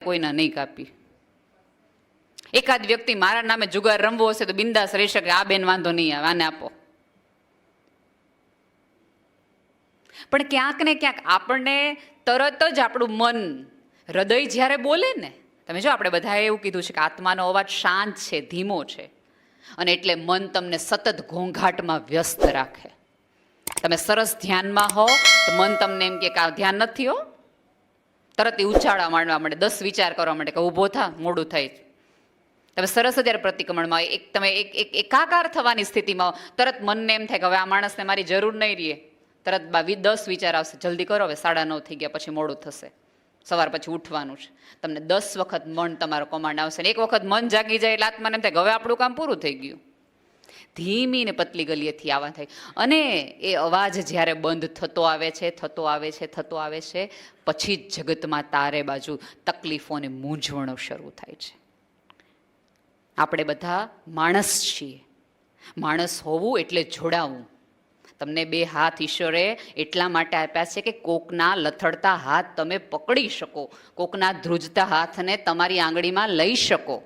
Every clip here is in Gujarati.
કોઈના નહીં કાપી. એકાદ વ્યક્તિ મારા નામે જુગાર રમવો હશે તો બિંદાસ રહી શકે, આ બેન વાંધો નહીં આવે, આને આપો. પણ ક્યાંક ને ક્યાંક આપણને તરત જ આપણું મન, હૃદય જ્યારે બોલે ને, તમે જો આપણે બધાએ એવું કીધું છે કે આત્માનો અવાજ શાંત છે, ધીમો છે, અને એટલે મન તમને સતત ઘોંઘાટમાં વ્યસ્ત રાખે. તમે સરસ ધ્યાનમાં હો તો મન તમને એમ કે આ ધ્યાન નથી હો, તરત એ ઉછાળા માંડવા માંડે, 10 વિચાર કરવા માંડે કે ઊભો થા, મોડું થાય. તમે સરસ જ્યારે પ્રતિક્રમણમાં તમે એકાકાર થવાની સ્થિતિમાં તરત મનને એમ થાય કે હવે આ માણસને મારી જરૂર નહીં રહે, તરત 10 વિચાર આવશે, જલ્દી કરો, હવે 9:30 થઈ ગયા, પછી મોડું થશે, સવાર પછી ઉઠવાનું છે. તમને 10 વખત મન તમારો કમાન્ડ આવશે, ને એક વખત મન જાગી જાય એટલે આત્માને એમ થાય કે હવે આપણું કામ પૂરું થઈ ગયું. ધીમી ને પતલી ગલીએથી આવા થાય, અને એ અવાજ જ્યારે બંધ થતો આવે છે, થતો આવે છે, થતો આવે છે, પછી જ જગતમાં તારે બાજુ તકલીફો અને મૂંઝવણો શરૂ થાય છે. આપણે બધા માણસ છીએ. માણસ હોવું એટલે જોડાવું. તમને 2 હાથ ઈશ્વરે એટલા માટે આપ્યા છે કે કોકના લથડતા હાથ તમે પકડી શકો, કોકના ધ્રુજતા હાથને તમારી આંગળીમાં લઈ શકો.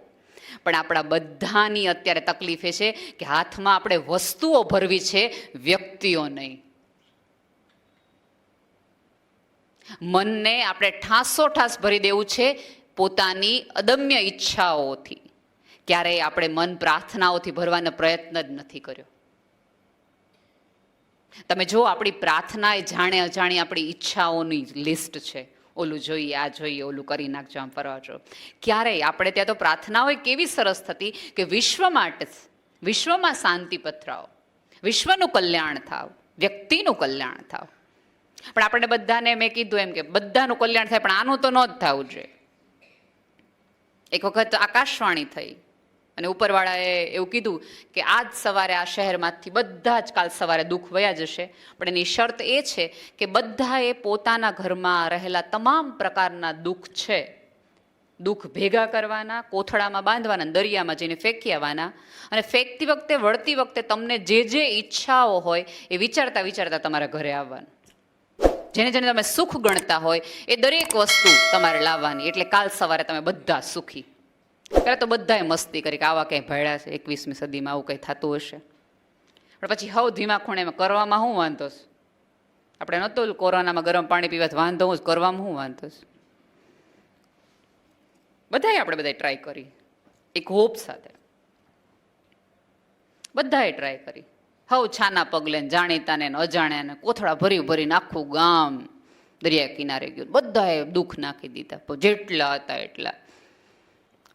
પણ આપણા બધાની અત્યારે તકલીફ એ છે કે હાથમાં આપણે વસ્તુઓ ભરવી છે, વ્યક્તિઓ નહીં. મનને આપણે ઠાસો ભરી દેવું છે પોતાની અદમ્ય ઈચ્છાઓથી. ક્યારેય આપણે મન પ્રાર્થનાઓથી ભરવાનો પ્રયત્ન જ નથી કર્યો. તમે જો આપણી પ્રાર્થના એ જાણે અજાણી આપણી ઈચ્છાઓની લિસ્ટ છે. ઓલું જોઈએ, આ જોઈએ, ઓલું કરી નાખજો, આમ ફરવા જો. ક્યારેય આપણે ત્યાં તો પ્રાર્થનાઓ કેવી સરસ થતી કે વિશ્વ માટે, વિશ્વમાં શાંતિ પથરાવો, વિશ્વનું કલ્યાણ થાવ, વ્યક્તિનું કલ્યાણ થાવ. પણ આપણે બધાને મેં કીધું એમ કે બધાનું કલ્યાણ થાય, પણ આનું તો ન જ થવું જોઈએ. એક વખત આકાશવાણી થઈ અને ઉપરવાળાએ એવું કીધું કે આજ સવારે આ શહેરમાંથી બધા જ કાલ સવારે દુઃખ વયા જશે, પણ એની શરત એ છે કે બધાએ પોતાના ઘરમાં રહેલા તમામ પ્રકારના દુઃખ છે, દુઃખ ભેગા કરવાના, કોથળામાં બાંધવાના, દરિયામાં જઈને ફેંકી આવવાના, અને ફેંકતી વખતે, વળતી વખતે તમને જે ઈચ્છાઓ હોય એ વિચારતા વિચારતા તમારા ઘરે આવવાનું. જેને જેને તમે સુખ ગણતા હોય એ દરેક વસ્તુ તમારે લાવવાની, એટલે કાલ સવારે તમે બધા સુખી. પહેલાં તો બધાએ મસ્તી કરી કે આવા કંઈ ભયડા છે, 21મી સદીમાં આવું કંઈ થતું હશે. પણ પછી હવ ધીમા ખૂણે કરવામાં શું વાંધો છે? આપણે નહોતું કોરોનામાં ગરમ પાણી પીવાથી વાંધો હું, કરવામાં શું વાંધો છે? આપણે બધાએ ટ્રાય કરી, એક હોપ સાથે બધાએ ટ્રાય કરી. હવ છાના પગલે જાણીતાને અજાણ્યાને કોથળા ભરીને આખું ગામ દરિયા કિનારે ગયું. બધાએ દુઃખ નાખી દીધા, જેટલા હતા એટલા.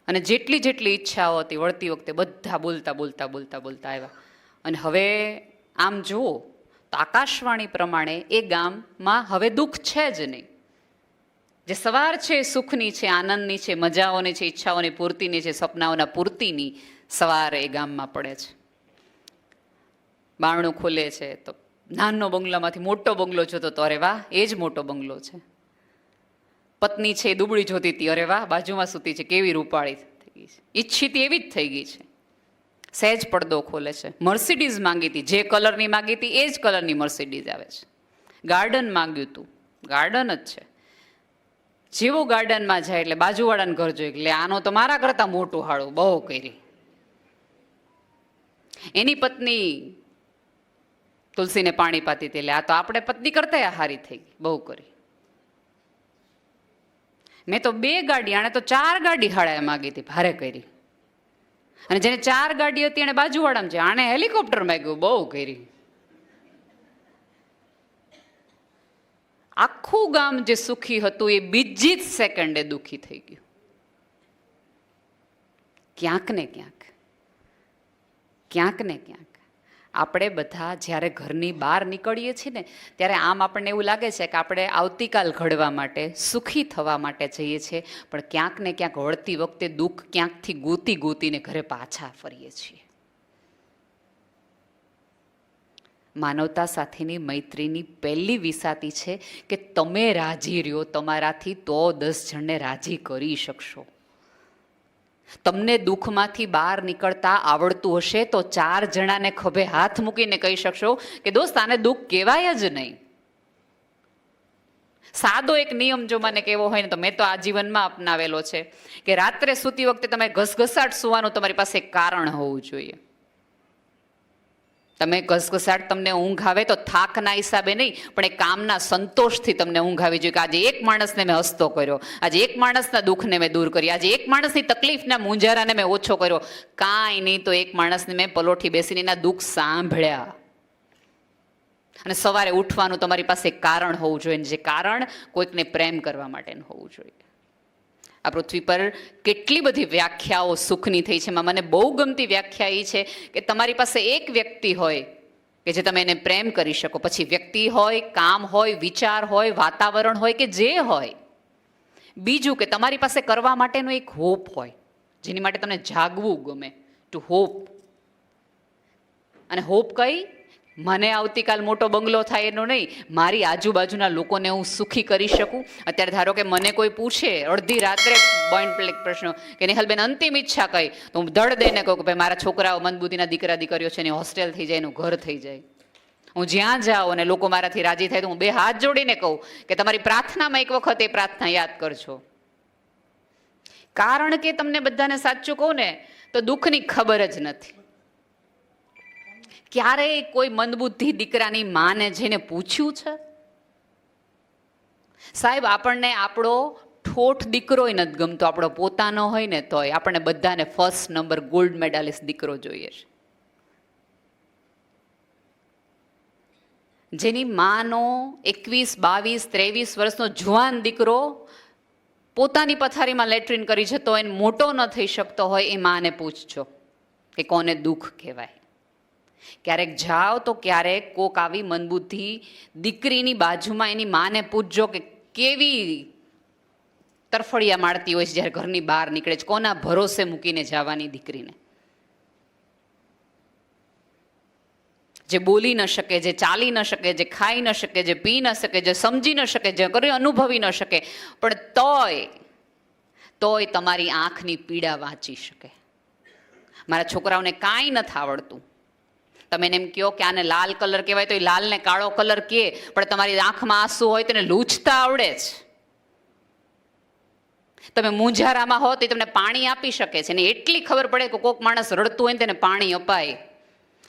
અને જેટલી ઈચ્છાઓ હતી વળતી વખતે બધા બોલતા આવ્યા. અને હવે આમ જુઓ તો આકાશવાણી પ્રમાણે એ ગામમાં હવે દુઃખ છે જ નહીં. જે સવાર છે સુખની છે, આનંદની છે, મજાઓની છે, ઈચ્છાઓની પૂર્તિની છે, સપનાઓના પૂર્તિની સવાર એ ગામમાં પડે છે. બારણું ખોલે છે તો નાનો બંગલામાંથી મોટો બંગલો જોતો તો અરે વાહ, એ જ મોટો બંગલો છે. પત્ની છે એ દુબળી જોતી હતી, અરે વાહ, બાજુમાં સૂતી છે, કેવી રૂપાળી થઈ ગઈ છે. ઈચ્છિત એવી જ થઈ ગઈ છે. સહેજ પડદો ખોલે છે. મર્સિડીઝ માંગી હતી, જે કલરની માંગી હતી એ જ કલરની મર્સિડીઝ આવે છે. ગાર્ડન માંગ્યું હતું, ગાર્ડન જ છે. જેવો ગાર્ડનમાં જાય એટલે બાજુવાળાને ઘર જોઈ, એટલે આનો તો મારા કરતા મોટું હાળું, બહુ કરી. એની પત્ની તુલસીને પાણી પાતી હતી, એટલે આ તો આપણે પત્ની કરતા હારી થઈ ગઈ, બહુ કરી. મેં તો 2 ગાડી, આણે તો 4 ગાડી હાળાએ માગી હતી, ભારે કરી. અને જેને 4 ગાડી હતી એને બાજુવાળામાં છે, આણે હેલિકોપ્ટર માગ્યું, બહુ કરી. આખું ગામ જે સુખી હતું એ બીજી જ સેકન્ડે દુઃખી થઈ ગયું. ક્યાંક ને ક્યાંક આપણે બધા જ્યારે ઘરની બહાર નીકળીએ છીએ ને ત્યારે આમ આપણને એવું લાગે છે કે આપણે આવતીકાલ ઘડવા માટે, સુખી થવા માટે જઈએ છીએ, પણ ક્યાંક ને ક્યાંક વળતી વખતે દુઃખ ક્યાંકથી ગોતીને ઘરે પાછા ફરીએ છીએ. માનવતા સાથેની મૈત્રીની પહેલી વિસાતી છે કે તમે રાજી રહ્યો તમારાથી તો 10 જણને રાજી કરી શકશો. તમને દુઃખમાંથી બહાર નીકળતા આવડતું હશે તો 4 જણાને ખભે હાથ મૂકીને કહી શકશો કે દોસ્ત આને દુઃખ કહેવાય જ નહીં. સાદો એક નિયમ જો મને કેવો હોય ને તો મેં તો આ જીવનમાં અપનાવેલો છે કે રાત્રે સૂતી વખતે તમે ઘસઘસાટ સુવાનું તમારી પાસે એક કારણ હોવું જોઈએ. તમે ઘસઘસાટ તમને ઊંઘ આવે તો થાકના હિસાબે નહીં, પણ એ કામના સંતોષથી તમને ઊંઘ આવી જોઈએ કે આજે એક માણસને મેં હસતો કર્યો, આજે એક માણસના દુઃખને મેં દૂર કરી, આજે એક માણસની તકલીફના મૂંઝારાને મેં ઓછો કર્યો, કાંઈ નહીં તો એક માણસને મેં પલોઠી બેસીને એના દુઃખ સાંભળ્યા. અને સવારે ઉઠવાનું તમારી પાસે એક કારણ હોવું જોઈએ, જે કારણ કોઈકને પ્રેમ કરવા માટેનું હોવું જોઈએ. આ પૃથ્વી પર કેટલી બધી વ્યાખ્યાઓ સુખની થઈ છે. એમાં મને બહુ ગમતી વ્યાખ્યા એ છે કે તમારી પાસે એક વ્યક્તિ હોય કે જે તમે એને પ્રેમ કરી શકો. પછી વ્યક્તિ હોય, કામ હોય, વિચાર હોય, વાતાવરણ હોય કે જે હોય. બીજું કે તમારી પાસે કરવા માટેનો એક હોપ હોય, જેની માટે તમને જાગવું ગમે, ટુ હોપ. અને હોપ કઈ? મને આવતીકાલ મોટો બંગલો થાય એનો નહીં, મારી આજુબાજુના લોકોને હું સુખી કરી શકું. અત્યારે ધારો કે મને કોઈ પૂછે અડધી રાત્રે પોઈન્ટ બ્લેન્ક પ્રશ્ન કે નિહાલબેન અંતિમ ઈચ્છા કઈ, તો હું ધડ દઈને કહું કે ભાઈ મારા છોકરાઓ મંદબુદ્ધિના દીકરા દીકરીઓ છે, એની હોસ્ટેલ થઈ જાય, એનું ઘર થઈ જાય. હું જ્યાં જાઉં અને લોકો મારાથી રાજી થાય તો હું બે હાથ જોડીને કહું કે તમારી પ્રાર્થનામાં એક વખત એ પ્રાર્થના યાદ કરજો. કારણ કે તમને બધાને સાચું કહું ને તો દુઃખની ખબર જ નથી. ક્યારેય કોઈ મંદબુદ્ધિ દીકરાની માને જઈને પૂછ્યું છે, સાહેબ આપણને આપણો ઠોઠ દીકરોય નથી ગમતો, આપણો પોતાનો હોય ને તોય આપણને બધાને ફર્સ્ટ નંબર ગોલ્ડ મેડાલિસ્ટ દીકરો જોઈએ છે. જેની માનો 21, 22, 23 વર્ષનો જુવાન દીકરો પોતાની પથારીમાં લેટ્રિન કરી જતો હોય, મોટો ન થઈ શકતો હોય, એ માને પૂછજો કે કોને દુઃખ કહેવાય. ક્યારેક જાઓ તો ક્યારેક કોક આવી મંદબુદ્ધિ દીકરીની બાજુમાં એની માને પૂછજો કે કેવી તરફડિયા મારતી હોય છે જ્યારે ઘરની બહાર નીકળે છે, કોના ભરોસે મૂકીને જવાની દીકરીને. જે બોલી ન શકે, જે ચાલી ન શકે, જે ખાઈ ન શકે, જે પી ન શકે, જે સમજી ન શકે, જે કરી અનુભવી ન શકે, પણ તોય તમારી આંખની પીડા વાંચી શકે. મારા છોકરાઓને કાંઈ નથી આવડતું, તમે એને એમ કહો કે આને લાલ કલર કહેવાય તો એ લાલને કાળો કલર કહે, પણ તમારી આંખમાં આંસુ હોય તેને લૂછતા આવડે છે. તમે મૂંઝારામાં હો તો તમને પાણી આપી શકે છે, ને એટલી ખબર પડે કે કોઈક માણસ રડતું હોય ને તેને પાણી અપાય.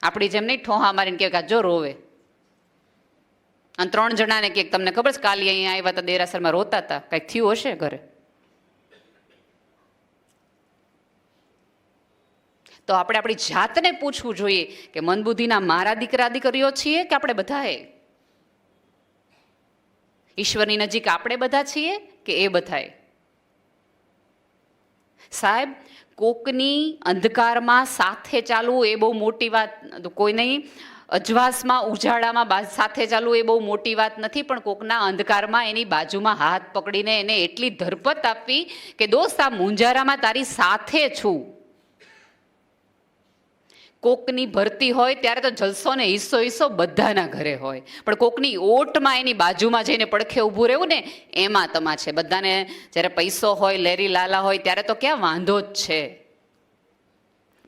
આપણી જેમ નહીં ઠોહા મારીને કહે કે જો રોવે. અને 3 જણાને કહે તમને ખબર છે કાલે અહીંયા આવ્યા હતા દેરાસરમાં રોતા હતા, કંઈક થયું હશે ઘરે. તો આપણે આપણી જાતને પૂછવું જોઈએ કે મંદબુદ્ધિના મારા દીકરા દીકરીઓ છીએ કે આપણે બધાએ? ઈશ્વરની નજીક આપણે બધા છીએ કે એ બધાએ? સાહેબ, કોકની અંધકારમાં સાથે ચાલવું એ બહુ મોટી વાત કોઈ નહીં, અજવાસમાં ઉજાળામાં સાથે ચાલવું એ બહુ મોટી વાત નથી, પણ કોકના અંધકારમાં એની બાજુમાં હાથ પકડીને એને એટલી ધરપત આપવી કે દોસ્ત આ મૂંઝારામાં તારી સાથે છું. કોકની ભરતી હોય ત્યારે તો જલસો ને હિસ્સો બધાના ઘરે હોય, પણ કોકની ઓટમાં એની બાજુમાં જઈને પડખે ઊભું રહેવું ને એમાં તમા છે. બધાને જ્યારે પૈસો હોય, લેરી લાલા હોય ત્યારે તો ક્યાં વાંધો જ છે,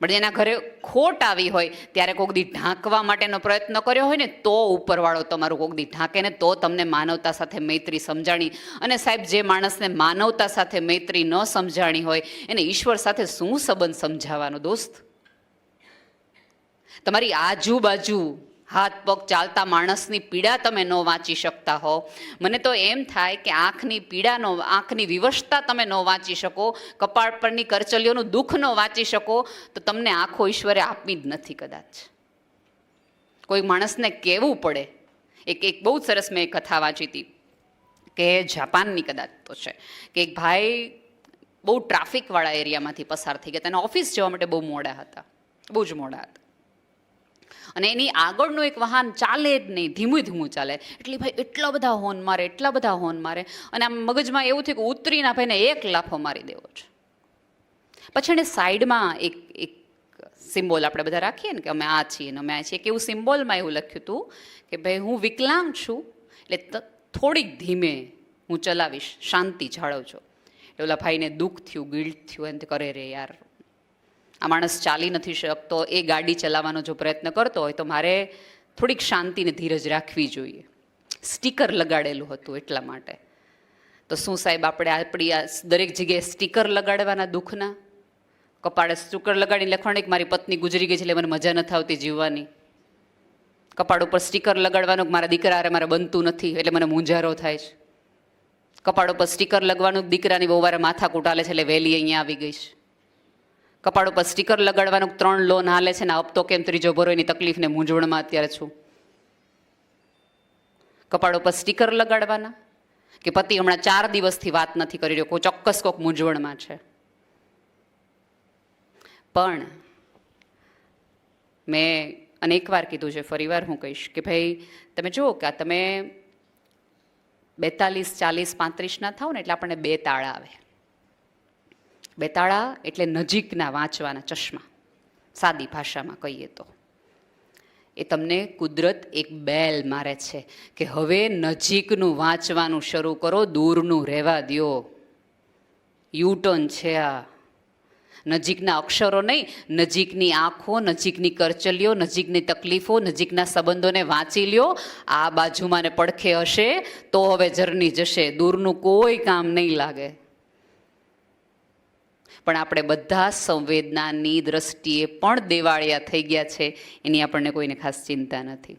પણ જેના ઘરે ખોટ આવી હોય ત્યારે કોક દી ઢાંકવા માટેનો પ્રયત્ન કર્યો હોય ને તો ઉપરવાળો તમારું કોક દી ઢાંકે ને તો તમને માનવતા સાથે મૈત્રી સમજાણી. અને સાહેબ, જે માણસને માનવતા સાથે મૈત્રી ન સમજાણી હોય એને ઈશ્વર સાથે શું સંબંધ સમજાવવાનો દોસ્ત? તમારી આજુબાજુ હાથ પગ ચાલતા માણસની પીડા તમે ન વાંચી શકતા હો. મને તો એમ થાય કે આંખની પીડાનો, આંખની વિવશતા તમે ન વાંચી શકો, કપાળ પરની કરચલીઓનું દુઃખ ન વાંચી શકો, તો તમને આંખો ઈશ્વરે આપી જ નથી કદાચ. કોઈ માણસને કહેવું પડે. એક બહુ સરસ મેં કથા વાંચી હતી કે જાપાનની કદાચ તો છે કે એક ભાઈ બહુ ટ્રાફિકવાળા એરિયામાંથી પસાર થઈ ગયા, તેને ઓફિસ જવા માટે બહુ મોડા હતા, બહુ જ મોડા હતા. અને એની આગળનું એક વાહન ચાલે જ નહીં, ધીમું ચાલે. એટલે ભાઈ એટલા બધા હોર્ન મારે, અને આમ મગજમાં એવું થયું કે ઉતરીને ભાઈને એક લાફો મારી દેવો છે. પછી એને સાઈડમાં એક સિમ્બોલ આપણે બધા રાખીએ ને કે અમે આ છીએ ને અમે આ છીએ, કે એવું સિમ્બોલમાં એવું લખ્યું હતું કે ભાઈ હું વિકલાંગ છું એટલે થોડીક ધીમે હું ચલાવીશ, શાંતિ જાળવજો. એટલે ઓલા ભાઈને દુઃખ થયું, ગિલ્ટ થયું, એમ કરે રે યાર, આ માણસ ચાલી નથી શકતો, એ ગાડી ચલાવવાનો જો પ્રયત્ન કરતો હોય તો મારે થોડીક શાંતિને ધીરજ રાખવી જોઈએ. સ્ટીકર લગાડેલું હતું એટલા માટે. તો શું સાહેબ આપણે આપણી આ દરેક જગ્યાએ સ્ટીકર લગાડવાના દુઃખના? કપાળે સ્ટીકર લગાડીને લખવાનું કે મારી પત્ની ગુજરી ગઈ છે એટલે મને મજા નથી આવતી જીવવાની. કપાળ ઉપર સ્ટીકર લગાડવાનું કે મારા દીકરા હારે મારે બનતું નથી એટલે મને મૂંઝારો થાય છે. કપાળ ઉપર સ્ટીકર લગાડવાનું દીકરાની બહુ વારે માથા કૂટાલે છે એટલે વહેલી અહીંયા આવી ગઈ છે. કપાળ ઉપર સ્ટીકર લગાડવાનું 3 લોન હાલે છે ને હપ્તો કેમ ત્રીજો ભરો એની તકલીફને મૂંઝવણમાં અત્યારે છું. કપાળ ઉપર સ્ટીકર લગાડવાના કે પતિ હમણાં 4 દિવસથી વાત નથી કરી રહ્યો, કોઈ ચોક્કસ કોઈક મૂંઝવણમાં છે. પણ મેં અનેકવાર કીધું છે, ફરીવાર હું કહીશ કે ભાઈ તમે જુઓ કે આ તમે 42, 40, 35 ના થાવ ને એટલે આપણને 2 તાળા આવે. 2 તાળા એટલે નજીકના વાંચવાના ચશ્મા, સાદી ભાષામાં કહીએ તો. એ તમને કુદરત એક બેલ મારે છે કે હવે નજીકનું વાંચવાનું શરૂ કરો, દૂરનું રહેવા દો. યુટર્ન છે આ. નજીકના અક્ષરો નહીં, નજીકની આંખો, નજીકની કરચલીઓ, નજીકની તકલીફો, નજીકના સંબંધોને વાંચી લ્યો. આ બાજુમાં ને પડખે હશે તો હવે જર્ની જશે, દૂરનું કોઈ કામ નહીં લાગે. પણ આપણે બધા સંવેદનાની દ્રષ્ટિએ પણ દેવાળિયા થઈ ગયા છે, એની આપણને કોઈને ખાસ ચિંતા નથી.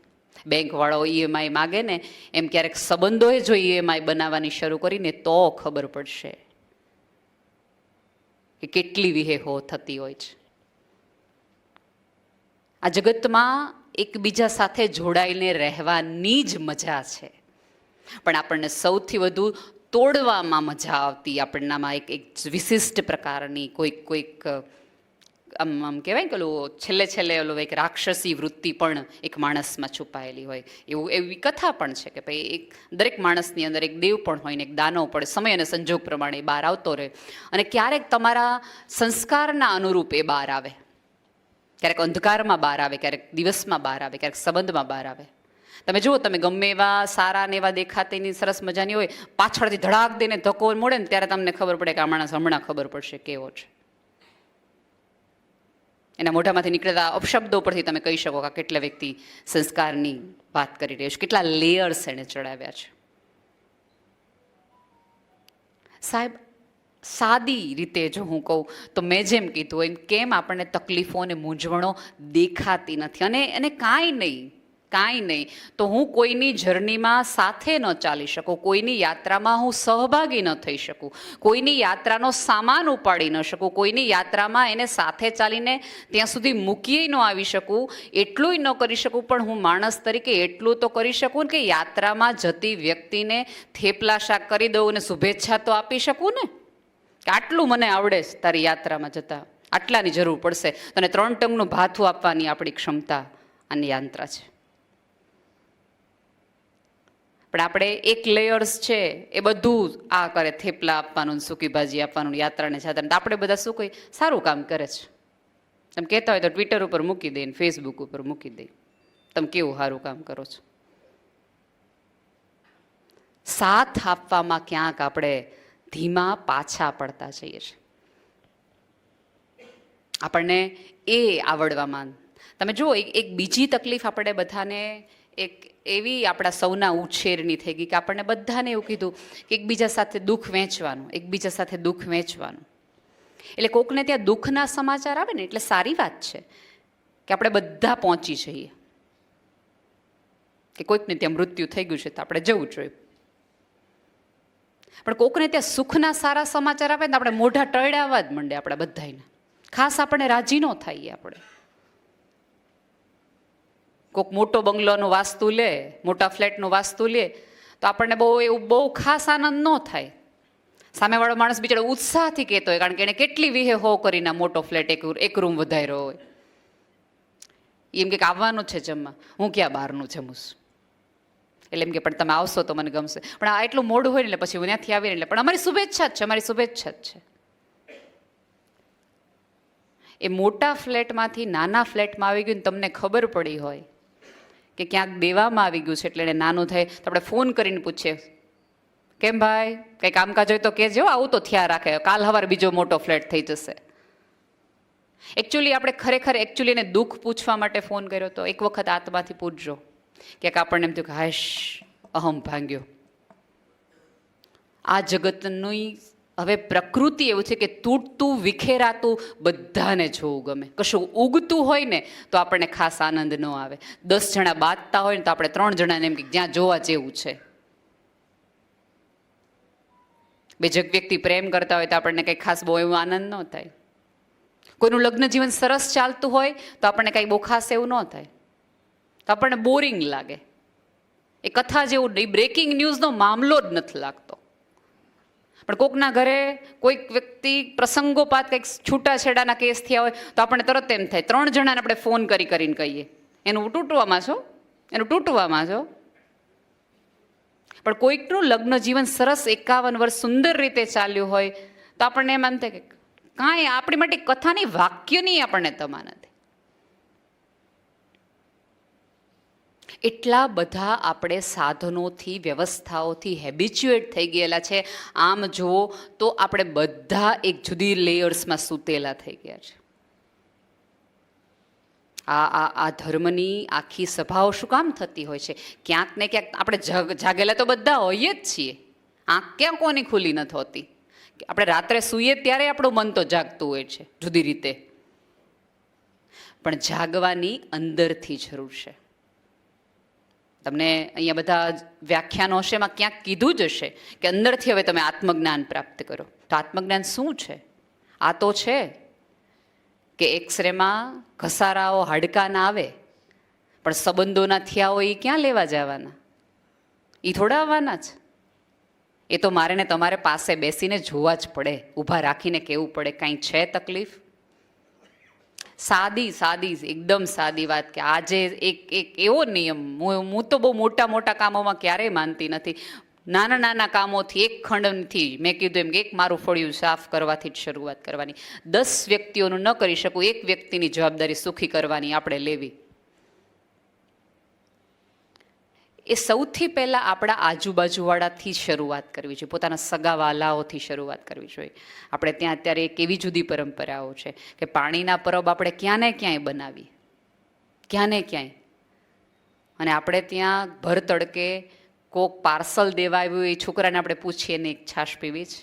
બેંકવાળો EMI માગે ને એમ ક્યારેક સંબંધોએ જો EMI બનાવવાની શરૂ કરીને તો ખબર પડશે કે કેટલી વિહેહો થતી હોય છે. આ જગતમાં એકબીજા સાથે જોડાઈને રહેવાની જ મજા છે, પણ આપણને સૌથી વધુ તોડવામાં મજા આવતી આપણનામાં એક વિશિષ્ટ પ્રકારની કોઈક આમ કહેવાય કે છેલ્લે ઓલો એક રાક્ષસી વૃત્તિ પણ એક માણસમાં છુપાયેલી હોય. એવી કથા પણ છે કે ભાઈ એક દરેક માણસની અંદર એક દેવ પણ હોય ને એક દાનવ પડે, સમય અને સંજોગ પ્રમાણે બહાર આવતો રહે. અને ક્યારેક તમારા સંસ્કારના અનુરૂપ એ બહાર આવે, ક્યારેક અંધકારમાં બહાર આવે, ક્યારેક દિવસમાં બહાર આવે, ક્યારેક સંબંધમાં બહાર આવે. તમે જુઓ, તમે ગમે એવા સારા ને એવા દેખાતીની સરસ મજાની હોય, પાછળથી ધડાક દઈને ધક્કો મોડે ને ત્યારે તમને ખબર પડે કે આ માણસ હમણાં ખબર પડશે કેવો છે. એના મોઢામાંથી નીકળેલા અપશબ્દો પરથી તમે કહી શકો કે કેટલા વ્યક્તિ સંસ્કારની વાત કરી રહ્યો છે, કેટલા લેયર્સ એને ચડાવ્યા છે. સાહેબ, સાદી રીતે જો હું કહું તો મેં જેમ કીધું એમ કેમ આપણને તકલીફો અને મૂંઝવણો દેખાતી નથી. અને કાંઈ નહીં તો હું કોઈની જર્નીમાં સાથે ન ચાલી શકું, કોઈની યાત્રામાં હું સહભાગી ન થઈ શકું, કોઈની યાત્રાનો સામાન ઉપાડી ન શકું, કોઈની યાત્રામાં એને સાથે ચાલીને ત્યાં સુધી મૂકીએ ન આવી શકું, એટલું ન કરી શકું. પણ હું માણસ તરીકે એટલું તો કરી શકું કે યાત્રામાં જતી વ્યક્તિને થેપલા શાક કરી દઉં અને શુભેચ્છા તો આપી શકું ને, કે આટલું મને આવડે છે તારી યાત્રામાં જતા, આટલાની જરૂર પડશે, તને 3 ટંકનું ભાથું આપવાની આપણી ક્ષમતા અને યાત્રા છે. પણ આપણે એક લેયર્સ છે એ બધું આ કરે, થેપલા આપવાનું, સૂકી ભાજી આપવાનું, યાત્રાને છાત્રાને. તો આપણે બધા શું કહી, સારું કામ કરે છે. તમે કહેતા હોય તો ટ્વિટર ઉપર મૂકી દે, ફેસબુક ઉપર મૂકી દે, તમે કેવું સારું કામ કરો છો. સાથ આપવામાં ક્યાંક આપણે ધીમા પાછા પડતા જઈએ છીએ. આપણને એ આવડવામાં તમે જુઓ, એક બીજી તકલીફ આપણે બધાને એક એવી આપણા સૌના ઉછેરની થઈ ગઈ કે આપણને બધાને એવું કીધું કે એકબીજા સાથે દુઃખ વહેંચવાનું, એકબીજા સાથે દુઃખ વહેંચવાનું. એટલે કોકને ત્યાં દુઃખના સમાચાર આવે ને એટલે સારી વાત છે કે આપણે બધા પહોંચી જઈએ, કે કોઈકને ત્યાં મૃત્યુ થઈ ગયું છે તો આપણે જવું જોઈએ. પણ કોકને ત્યાં સુખના સારા સમાચાર આવે ને આપણે મોઢા ટળાવવા જ માંડે આપણા બધાને, ખાસ આપણે રાજી ન થઈએ. આપણે કોઈક મોટો બંગલોનું વાસ્તુ લે, મોટા ફ્લેટનું વાસ્તુ લે તો આપણને બહુ ખાસ આનંદ ન થાય. સામેવાળો માણસ બિચારો ઉત્સાહથી કહેતો હોય, કારણ કે એને કેટલી વિહે હો કરીને મોટો ફ્લેટ એક રૂમ વધાર્યો હોય. એમ કે આવવાનું છે જમવા, હું ક્યાં બહારનું જમું છું, એટલે એમ કે પણ તમે આવશો તો મને ગમશે. પણ આ એટલું મોડું હોય ને એટલે પછી હું ત્યાંથી આવીને એટલે પણ અમારી શુભેચ્છા જ છે, અમારી શુભેચ્છા જ છે. એ મોટા ફ્લેટમાંથી નાના ફ્લેટમાં આવી ગયું ને તમને ખબર પડી હોય કે ક્યાંક દેવામાં આવી ગયું છે એટલે એને નાનું થાય તો આપણે ફોન કરીને પૂછીએ, કેમ ભાઈ કંઈ કામકાજ હોય તો કહેજો, આવું તો થયા રાખે, કાલ સવારે બીજો મોટો ફ્લેટ થઈ જશે. એકચ્યુઅલી આપણે ખરેખર એને દુઃખ પૂછવા માટે ફોન કર્યો તો એક વખત આત્માથી પૂછજો. ક્યાંક આપણને એમ થયું કે હાશ અહમ ભાંગ્યો. આ જગતની હવે પ્રકૃતિ એવું છે કે તૂટતું વિખેરાતું બધાને જોવું ગમે. કશું ઉગતું હોય ને તો આપણને ખાસ આનંદ ન આવે. 10 જણા બાંધતા હોય ને તો આપણે 3 જણાને એમ કે જ્યાં જોવા જેવું છે. બે વ્યક્તિ પ્રેમ કરતા હોય તો આપણને કંઈ ખાસ બહુ એવું આનંદ ન થાય. કોઈનું લગ્ન જીવન સરસ ચાલતું હોય તો આપણને કંઈ બહુ ખાસ એવું ન થાય, તો આપણને બોરિંગ લાગે. એ કથા જેવું નહીં, બ્રેકિંગ ન્યૂઝનો મામલો જ નથી લાગતો. પણ કોકના ઘરે કોઈક વ્યક્તિ પ્રસંગોપાત કંઈક છૂટાછેડાના કેસ થયા હોય તો આપણને તરત એમ થાય, 3 જણાને આપણે ફોન કરીને કહીએ એનું તૂટવામાં છો, એનું તૂટવામાં છો. પણ કોઈકનું લગ્ન જીવન સરસ 51 વર્ષ સુંદર રીતે ચાલ્યું હોય તો આપણને એમ થાય કે કાંઈ આપણી માટે કથાની વાક્યની આપણને તમા નથી. એટલા બધા આપણે સાધનોથી, વ્યવસ્થાઓથી હેબિચ્યુએટ થઈ ગયેલા છે. આમ જુઓ તો આપણે બધા એક જુદી લેયર્સમાં સૂતેલા થઈ ગયા છે. આ ધર્મની આખી સભાઓ શું કામ થતી હોય છે? ક્યાંક ને ક્યાંક આપણે જાગેલા તો બધા હોઈએ જ છીએ. આંખ ક્યાં કોની ખુલ્લી નથી હોતી. આપણે રાત્રે સૂઈએ ત્યારે આપણું મન તો જાગતું હોય છે જુદી રીતે, પણ જાગવાની અંદરથી જરૂર છે. તમને અહીંયા બધા વ્યાખ્યાનો હશે, એમાં ક્યાંક કીધું જ હશે કે અંદરથી હવે તમે આત્મજ્ઞાન પ્રાપ્ત કરો. તો આત્મજ્ઞાન શું છે? આ તો છે કે એક્સરેમાં ઘસારાઓ હાડકાના આવે, પણ સંબંધોના થયા હોય એ ક્યાં લેવા જવાના? એ થોડા આવવાના જ. એ તો મારે ને તમારે પાસે બેસીને જોવા જ પડે, ઊભા રાખીને કહેવું પડે કાંઈ છે તકલીફ? સાદી એકદમ સાદી વાત કે આજે એક એવો નિયમ, હું તો બહુ મોટા કામોમાં ક્યારેય માનતી નથી. નાના કામોથી, એક ખંડથી, મેં કીધું એમ કે એક મારું ફળિયું સાફ કરવાથી જ શરૂઆત કરવાની. 10 વ્યક્તિઓનું ન કરી શકું, એક વ્યક્તિની જવાબદારી સુખી કરવાની આપણે લેવી. એ સૌથી પહેલાં આપણા આજુબાજુવાળાથી શરૂઆત કરવી જોઈએ, પોતાના સગાવાલાઓથી શરૂઆત કરવી જોઈએ. આપણે ત્યાં અત્યારે એક એવી જુદી પરંપરાઓ છે કે પાણીના પરબ આપણે ક્યાં ને ક્યાંય બનાવીએ, ક્યાં ને ક્યાંય. અને આપણે ત્યાં ભર તડકે કોક પાર્સલ દેવા આવ્યું એ છોકરાને આપણે પૂછીએ ને એક છાશ પીવી જ.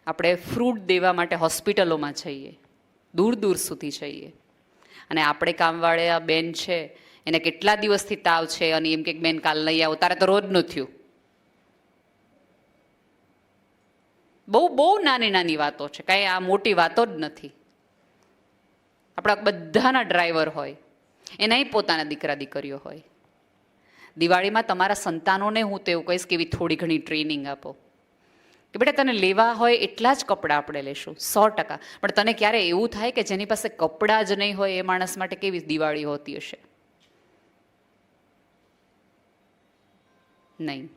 આપણે ફ્રૂટ દેવા માટે હોસ્પિટલોમાં જઈએ, દૂર સુધી જઈએ, અને આપણે કામવાળા બેન છે એને કેટલા દિવસથી તાવ છે અને એમ કે બેન કાલ નહીં આવો, તારે તો રોજનું થયું. બહુ નાની વાતો છે, કાંઈ આ મોટી વાતો જ નથી. આપણા બધાના ડ્રાઈવર હોય, એનાય પોતાના દીકરા દીકરીઓ હોય. દિવાળીમાં તમારા સંતાનોને હું તો એવું કહીશ કે એવી થોડી ઘણી ટ્રેનિંગ આપો કે બેટા તને લેવા હોય એટલા જ કપડાં આપણે લેશું, 100%. પણ તને ક્યારે એવું થાય કે જેની પાસે કપડાં જ નહીં હોય એ માણસ માટે કેવી દિવાળી હોતી હશે? નહીં.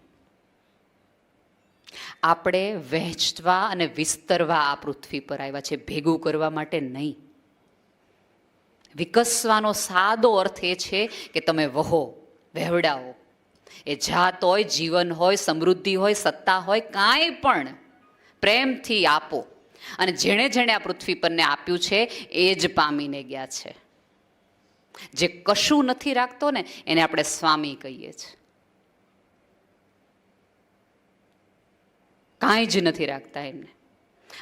આપણે વહેંચવા અને વિસ્તરવા આ પૃથ્વી પર આવ્યા છે, ભેગું કરવા માટે નહીં. વિકસવાનો સાદો અર્થ એ છે કે તમે વહો, વહેવડાવો. એ જાત હોય, જીવન હોય, સમૃદ્ધિ હોય, સત્તા હોય, કાંઈ પણ પ્રેમથી આપો. અને જેણે આ પૃથ્વી પરને આપ્યું છે એ જ પામીને ગયા છે. જે કશું નથી રાખતો ને એને આપણે સ્વામી કહીએ છીએ. કાંઈ જ નથી રાખતા એમને.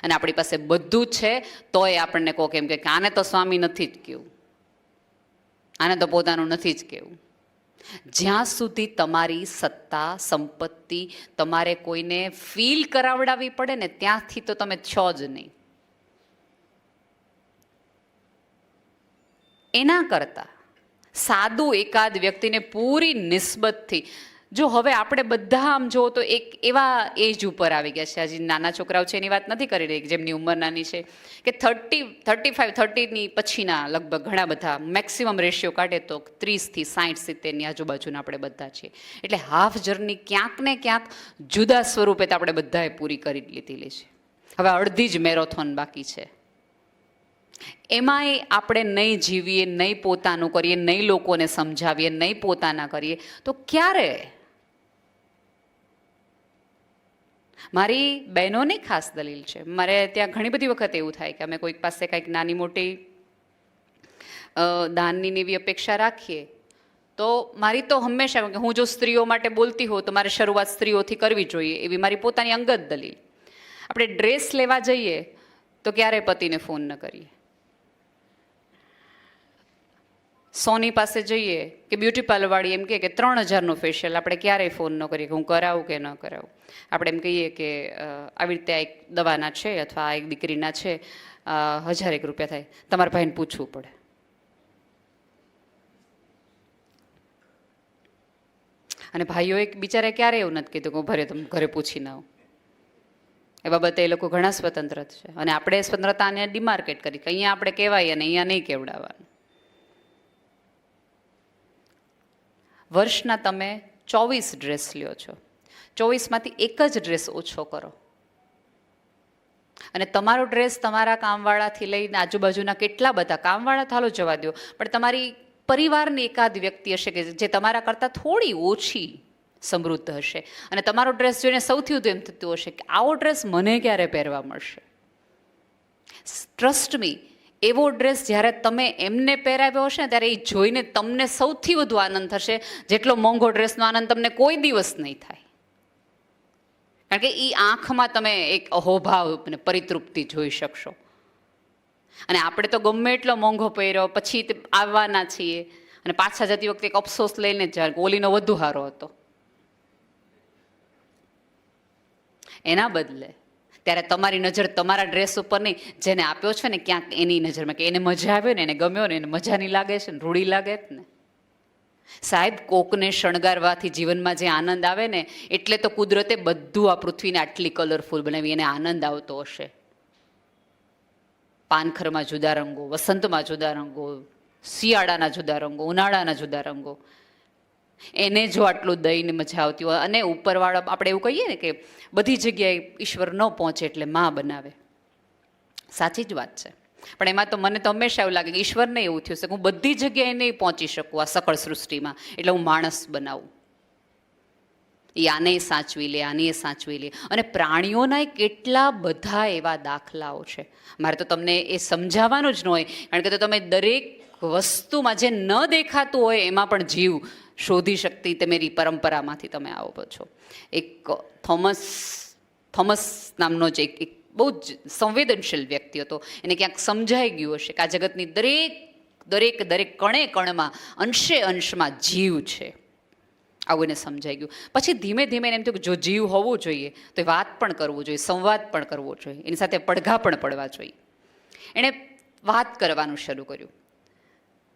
અને આપણી પાસે બધું છે તોય આપણને કહો કેમ કે આને તો સ્વામી નથી જ કહેવું, આને તો પોતાનું નથી જ કહેવું. જ્યાં સુધી તમારી સત્તા, સંપત્તિ તમારે કોઈને ફીલ કરાવડાવવી પડે ને ત્યાંથી તો તમે છો જ નહીં. એના કરતાં સાદું એકાદ વ્યક્તિને પૂરી નિસ્બતથી, જો હવે આપણે બધા આમ જુઓ તો એક એવા એજ ઉપર આવી ગયા છે, હજી નાના છોકરાઓ છે એની વાત નથી કરી રહી, જેમની ઉંમર નાની છે, કે 35-30ની પછીના લગભગ ઘણા બધા મેક્સિમમ રેશિયો કાઢે તો 30થી 60-70ની આજુબાજુના આપણે બધા છીએ. એટલે હાફ જર્ની ક્યાંક ને ક્યાંક જુદા સ્વરૂપે તો આપણે બધાએ પૂરી કરી લીધેલી છે. હવે અડધી જ મેરેથોન બાકી છે. એમાંય આપણે નહીં જીવીએ, નહીં પોતાનું કરીએ, નહીં લોકોને સમજાવીએ, નહીં પોતાના કરીએ તો ક્યારે? મારી બહેનોની ખાસ દલીલ છે. મારે ત્યાં ઘણી બધી વખત એવું થાય કે અમે કોઈક પાસે કંઈક નાની મોટી દાનની ને એવી અપેક્ષા રાખીએ તો મારી તો હંમેશા કે હું જો સ્ત્રીઓ માટે બોલતી હોઉં તો મારે શરૂઆત સ્ત્રીઓથી કરવી જોઈએ એવી મારી પોતાની અંગત દલીલ. આપણે ડ્રેસ લેવા જઈએ તો ક્યારેય પતિને ફોન ન કરીએ. સોની પાસે જઈએ કે બ્યુટી પાર્લરવાળી એમ કે 3000નું ફેશિયલ, આપણે ક્યારેય ફોન ન કરીએ કે હું કરાવું કે ન કરાવું. આપણે એમ કહીએ કે આવી રીતે આ એક દવાના છે અથવા આ એક દીકરીના છે, 1000 રૂપિયા થાય, તમારા ભાઈને પૂછવું પડે. અને ભાઈઓ એક બિચારા ક્યારેય એવું નથી કીધું કે હું ભરે તમે ઘરે પૂછી ના આવું. એ બાબતે એ લોકો ઘણા સ્વતંત્ર છે. અને આપણે સ્વતંત્રતાને ડિમાર્કેટ કરી કે અહીંયા આપણે કહેવાય અને અહીંયા નહીં કેવડાવવાનું. વર્ષના તમે 24 ડ્રેસ લ્યો છો, 24માંથી એક જ ડ્રેસ ઓછો કરો અને તમારો ડ્રેસ તમારા કામવાળાથી લઈને આજુબાજુના કેટલા બધા કામવાળા થાલો જવા દો, પણ તમારી પરિવારની એકાદ વ્યક્તિ હશે કે જે તમારા કરતાં થોડી ઓછી સમૃદ્ધ હશે અને તમારો ડ્રેસ જોઈને સૌથી વધુ એમ થતું હશે કે આવો ડ્રેસ મને ક્યારે પહેરવા મળશે. ટ્રસ્ટ મી, એવો ડ્રેસ જ્યારે તમે એમને પહેરાવ્યો હશે ને ત્યારે એ જોઈને તમને સૌથી વધુ આનંદ થશે જેટલો મોંઘો ડ્રેસનો આનંદ તમને કોઈ દિવસ નહીં થાય. કારણ કે એ આંખમાં તમે એક અહોભાવ અને પરિતૃપ્તિ જોઈ શકશો. અને આપણે તો ગમે એટલો મોંઘો પહેર્યો પછી આવવાના છીએ અને પાછા જતી વખતે એક અફસોસ લઈને જ જાય ઓલીનો વધુ સારો હતો. એના બદલે ત્યારે તમારી નજર તમારા ડ્રેસ ઉપર નહીં, જેને આપ્યો છે ને ક્યાંક એની નજરમાં કે એને મજા આવ્યો ને, એને ગમ્યો ને, એને મજા નહીં લાગે છે ને, રૂડી લાગે જ ને. સાહેબ, કોકને શણગારવાથી જીવનમાં જે આનંદ આવે ને, એટલે તો કુદરતે બધું આ પૃથ્વીને આટલી કલરફુલ બનાવી, એને આનંદ આવતો હશે. પાનખરમાં જુદા રંગો, વસંતમાં જુદા રંગો, શિયાળાના જુદા રંગો, ઉનાળાના જુદા રંગો. એને જો આટલું દઈને મજા આવતી હોય અને ઉપરવાળા આપણે એવું કહીએ ને કે બધી જગ્યાએ ઈશ્વર ન પહોંચે એટલે માં બનાવે. સાચી જ વાત છે. પણ એમાં તો મને તો હંમેશા એવું લાગે કે ઈશ્વરને એવું થયું છે કે હું બધી જગ્યાએ નહીં પહોંચી શકું આ સકળ સૃષ્ટિમાં, એટલે હું માણસ બનાવું. એ આને સાચવી લે, આને સાચવી લે. અને પ્રાણીઓના કેટલા બધા એવા દાખલાઓ છે. મારે તો તમને એ સમજાવવાનું જ ન હોય, કારણ કે તો તમે દરેક વસ્તુમાં જે ન દેખાતું હોય એમાં પણ જીવ શોધી શકતી તમારી પરંપરામાંથી તમે આવો છો. એક થોમસ નામનો જ એક બહુ જ સંવેદનશીલ વ્યક્તિ હતો. એને ક્યાંક સમજાઈ ગયું હશે કે આ જગતની દરેક કણે કણમાં અંશે અંશમાં જીવ છે. આવું એને સમજાઈ ગયું. પછી ધીમે ધીમે એને એમ થયું કે જો જીવ હોવું જોઈએ તો એ વાત પણ કરવું જોઈએ, સંવાદ પણ કરવો જોઈએ, એની સાથે પડઘા પણ પડવા જોઈએ. એણે વાત કરવાનું શરૂ કર્યું.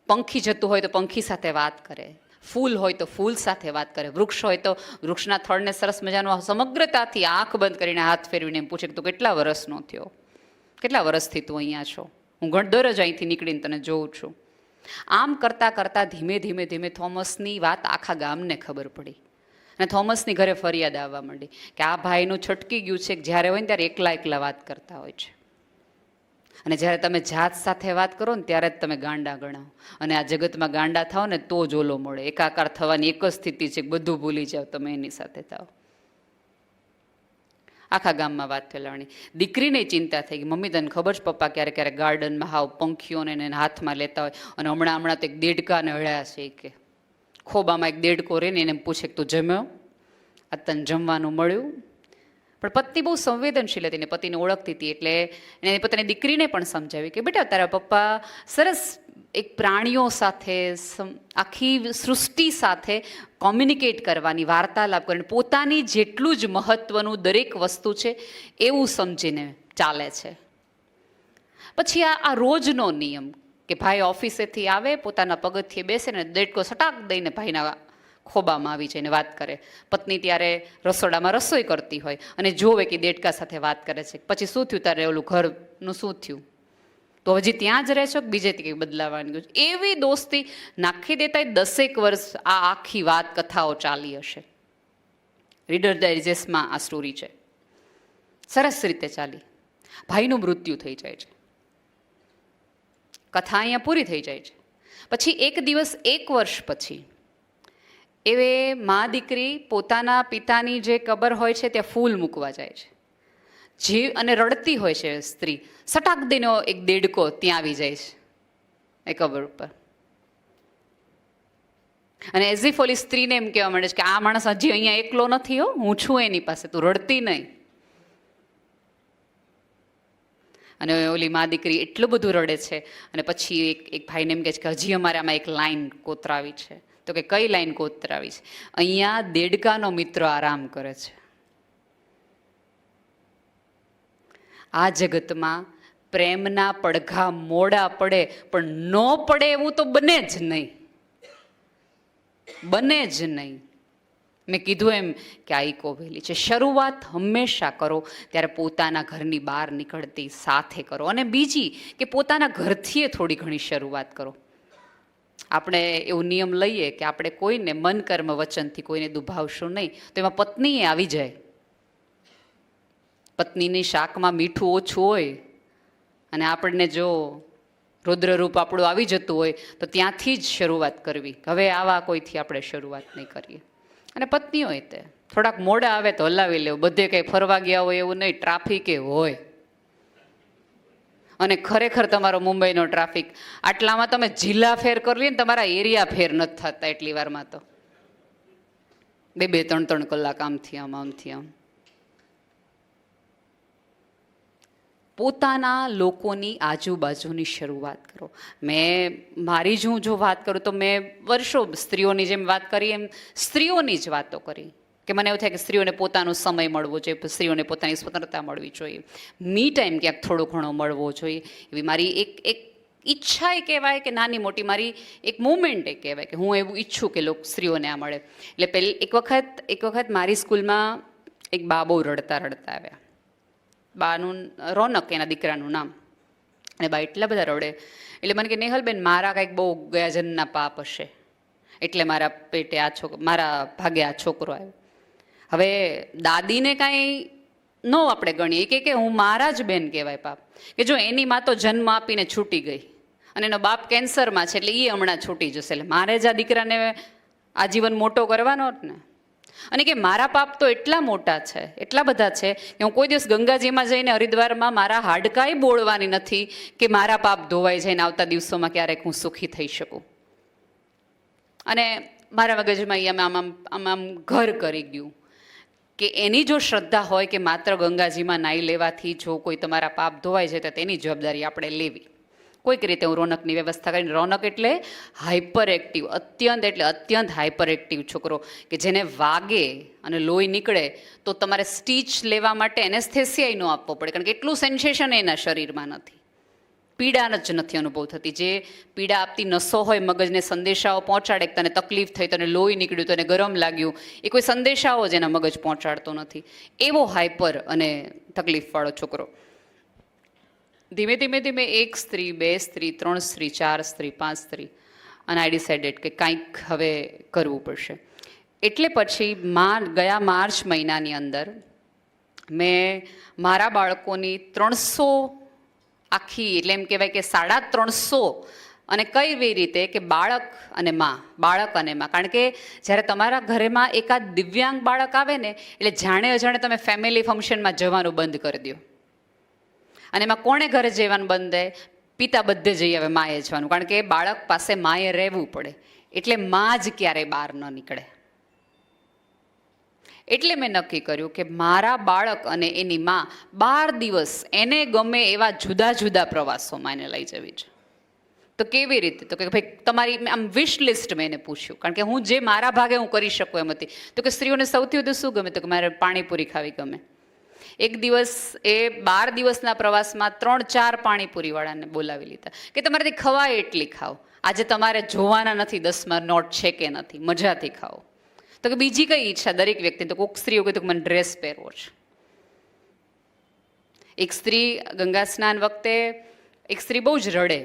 પંખી જતું હોય તો પંખી સાથે વાત કરે, ફૂલ હોય તો ફૂલ સાથે વાત કરે, વૃક્ષ હોય તો વૃક્ષના થડને સરસ મજાનું સમગ્રતાથી આંખ બંધ કરીને હાથ ફેરવીને એમ પૂછે કે તું કેટલા વર્ષનો થયો, કેટલા વર્ષથી તું અહીંયા છો, હું દરરોજ અહીંથી નીકળીને તને જોઉં છું. આમ કરતાં કરતાં ધીમે ધીમે ધીમે થોમસની વાત આખા ગામને ખબર પડી અને થોમસની ઘરે ફરિયાદ આવવા માંડી કે આ ભાઈનું છટકી ગયું છે કે જ્યારે હોય ને ત્યારે એકલા વાત કરતા હોય છે અને જ્યારે તમે જાત સાથે વાત કરો ને ત્યારે જ તમે ગાંડા ગણાવો અને આ જગતમાં ગાંડા થાઓ ને તો જ ઓલો મળે. એકાકાર થવાની એક જ સ્થિતિ છે કે બધું ભૂલી જાઓ તમે એની સાથે થાઓ. આખા ગામમાં વાત ફેલાવણી. દીકરીને ચિંતા થઈ ગઈ, મમ્મી તને ખબર છે પપ્પા ક્યારેક ક્યારેક ગાર્ડનમાં હાવ પંખીઓને એને હાથમાં લેતા હોય અને હમણાં તો એક દેડકાને હળ્યા છે કે ખોબામાં એક દેડકો રહે ને એને પૂછે કે તું જમ્યો, આ તને જમવાનું મળ્યું. પણ પત્ની બહુ સંવેદનશીલ હતી ને પતિને ઓળખતી હતી એટલે એને પોતાની દીકરીને પણ સમજાવી કે બેટા તારા પપ્પા સરસ એક પ્રાણીઓ સાથે આખી સૃષ્ટિ સાથે કોમ્યુનિકેટ કરવાની, વાર્તાલાપ કરીને પોતાની જેટલું જ મહત્ત્વનું દરેક વસ્તુ છે એવું સમજીને ચાલે છે. પછી આ રોજનો નિયમ કે ભાઈ ઓફિસેથી આવે, પોતાના પગથિયે બેસે ને દેડકો સટાક દઈને ભાઈના ખોબામાં આવી જઈને વાત કરે. પત્ની ત્યારે રસોડામાં રસોઈ કરતી હોય અને જોવે કે દેડકા સાથે વાત કરે છે. પછી શું થયું તારે ઓલું ઘરનું શું થયું, તો હજી ત્યાં જ રહેશો કે બીજેથી કંઈક બદલાવાની? એવી દોસ્તી નાખી દેતા 10 વર્ષ આ આખી વાત કથાઓ ચાલી હશે. રીડર ડાયજેસ્ટમાં આ સ્ટોરી છે, સરસ રીતે ચાલી. ભાઈનું મૃત્યુ થઈ જાય છે, કથા અહીંયા પૂરી થઈ જાય છે. પછી એક દિવસ 1 વર્ષ પછી એ મા દીકરી પોતાના પિતાની જે કબર હોય છે ત્યાં ફૂલ મૂકવા જાય છે. જીવ અને રડતી હોય છે સ્ત્રી. સટાક દઈને એક દેડકો ત્યાં આવી જાય છે એ કબર ઉપર. અને એઝ ઇફ ઓલી સ્ત્રીને એમ કહેવા માંડે છે કે આ માણસ હજી અહીંયા એકલો નથી હો, હું છું એની પાસે, તું રડતી નહીં. અને ઓલી મા દીકરી એટલું બધું રડે છે. અને પછી એક ભાઈને એમ કહે છે કે હજી અમારે આમાં એક લાઈન કોતરાવી છે. તો કે કઈ લાઈન કોતરાવી છે? અહીંયા દેડકાનો મિત્ર આરામ કરે છે. આ જગતમાં પ્રેમના પડઘા મોડા પડે, પણ ન પડે એવું તો બને જ નહીં, બને જ નહીં. મેં કીધું એમ કે આ ઇકો વેલી છે. શરૂઆત હંમેશા કરો ત્યારે પોતાના ઘરની બહાર નીકળતી સાથે કરો. અને બીજી કે પોતાના ઘરથી થોડી ઘણી શરૂઆત કરો. આપણે એવું નિયમ લઈએ કે આપણે કોઈને મન કર્મ વચનથી કોઈને દુભાવશું નહીં, તો એમાં પત્નીએ આવી જાય. પત્નીની શાકમાં મીઠું ઓછું હોય અને આપણને જો રુદ્રરૂપ આપણું આવી જતું હોય તો ત્યાંથી જ શરૂઆત કરવી. હવે આવા કોઈથી આપણે શરૂઆત નહીં કરીએ. અને પત્ની હોય તે થોડાક મોડા આવે તો હલાવી લેવું. બધે કંઈ ફરવા ગયા હોય એવું નહીં, ટ્રાફિકે હોય. અને ખરેખર તમારો મુંબઈનો ટ્રાફિક આટલામાં તમે જિલ્લા ફેર કરવી ને તમારા એરિયા ફેર નથી થતા એટલી વારમાં તો 2-2, 3-3 કલાક આમથી આમ આમથી આમ. પોતાના લોકોની આજુબાજુની શરૂઆત કરો. મેં મારી જ હું જો વાત કરું તો મેં વર્ષો સ્ત્રીઓની જેમ વાત કરી એમ સ્ત્રીઓની જ વાતો કરી કે મને એવું થાય કે સ્ત્રીઓને પોતાનો સમય મળવો જોઈએ, સ્ત્રીઓને પોતાની સ્વતંત્રતા મળવી જોઈએ, મી ટાઈમ ક્યાંક થોડો ઘણો મળવો જોઈએ. એવી મારી એક ઈચ્છા એ કહેવાય કે નાની મોટી મારી એક મુવમેન્ટ એ કહેવાય કે હું એવું ઈચ્છું કે સ્ત્રીઓને આ મળે. એટલે એક વખત મારી સ્કૂલમાં એક બા બહુ રડતા આવ્યા. બાનું રોનક એના દીકરાનું નામ. અને બા એટલા બધા રડે એટલે મને કે નેહલબેન મારા કંઈક બહુ ગયા જન્મના પાપ હશે એટલે મારા પેટે મારા ભાગે આ છોકરો આવ્યો. હવે દાદીને કાંઈ ન આપણે ગણીએ કે હું મારા જ બેન કહેવાય પાપ, કે જો એની માં તો જન્મ આપીને છૂટી ગઈ અને એનો બાપ કેન્સરમાં છે એટલે એ હમણાં છૂટી જશે, એટલે મારે જ આ દીકરાને આજીવન મોટો કરવાનો જ ને. અને કે મારા પાપ તો એટલા મોટા છે, એટલા બધા છે કે હું કોઈ દિવસ ગંગાજીમાં જઈને હરિદ્વારમાં મારા હાડકાઈ બોળવાની નથી કે મારા પાપ ધોવાઈ જાય ને આવતા દિવસોમાં ક્યારેક હું સુખી થઈ શકું. અને મારા મગજમાં આમ ઘર કરી ગયું કે એની જો શ્રદ્ધા હોય કે માત્ર ગંગાજીમાં નાહી લેવાથી જો કોઈ તમારા પાપ ધોવાઈ જાય તો તેની જવાબદારી આપણે લેવી. કોઈક રીતે હું રોનકની વ્યવસ્થા કરીને, રોનક એટલે હાઈપર એક્ટિવ, અત્યંત હાઈપર એક્ટિવ છોકરો કે જેને વાગે અને લોહી નીકળે તો તમારે સ્ટીચ લેવા માટે એનેસ્થેસિયા ન આપવો પડે, કારણ કે એટલું સેન્સેશન એના શરીરમાં નથી, પીડા જ નથી અનુભવ થતી. જે પીડા આપતી નસો હોય મગજને સંદેશાઓ પહોંચાડે, તને તકલીફ થઈ, તને લોહી નીકળ્યું, તને ગરમ લાગ્યું, એ કોઈ સંદેશાઓ જ એના મગજ પહોંચાડતો નથી. એવો હાઈપર અને તકલીફવાળો છોકરો. ધીમે ધીમે 1 સ્ત્રી, 2 સ્ત્રી, 3 સ્ત્રી, 4 સ્ત્રી, 5 સ્ત્રી, અને આઈ ડિસાઇડેડ કે કંઈક હવે કરવું પડશે. એટલે પછી ગયા માર્ચ મહિનાની અંદર મેં મારા બાળકોની 300 આખી, એટલે એમ કહેવાય કે 350, અને કઈ રીતે કે બાળક અને માં, કારણ કે જ્યારે તમારા ઘરમાં એકાદ દિવ્યાંગ બાળક આવે ને એટલે જાણે અજાણે તમે ફેમિલી ફંક્શનમાં જવાનું બંધ કરી દો. અને એમાં કોણે ઘરે જવાનું બંધ થાય? પિતા બધે જઈ આવે, માએ જવાનું, કારણ કે બાળક પાસે માએ રહેવું પડે, એટલે માં જ ક્યારેય બહાર ન નીકળે. એટલે મેં નક્કી કર્યું કે મારા બાળક અને એની માં 12 દિવસ એને ગમે એવા જુદા જુદા પ્રવાસોમાં એને લઈ જવી છે. તો કેવી રીતે? તો કે ભાઈ તમારી આમ વિશ લિસ્ટ મેં એને પૂછ્યું, કારણ કે હું જે મારા ભાગે હું કરી શકું એમ હતી. તો કે સ્ત્રીઓને સૌથી વધુ શું ગમે? તો કે મારે પાણીપુરી ખાવી ગમે. એક દિવસ એ 12 દિવસના પ્રવાસમાં 3-4 પાણીપુરીવાળાને બોલાવી લીધા કે તમારાથી ખવાય એટલી ખાઓ, આજે તમારે જોવાના નથી 10માં નોટ છે કે નથી, મજાથી ખાઓ. તો કે બીજી કઈ ઈચ્છા દરેક વ્યક્તિ? તો કોઈક સ્ત્રીઓ કીધું કે મને ડ્રેસ પહેરવો છે. એક સ્ત્રી ગંગા સ્નાન વખતે એક સ્ત્રી બહુ જ રડે,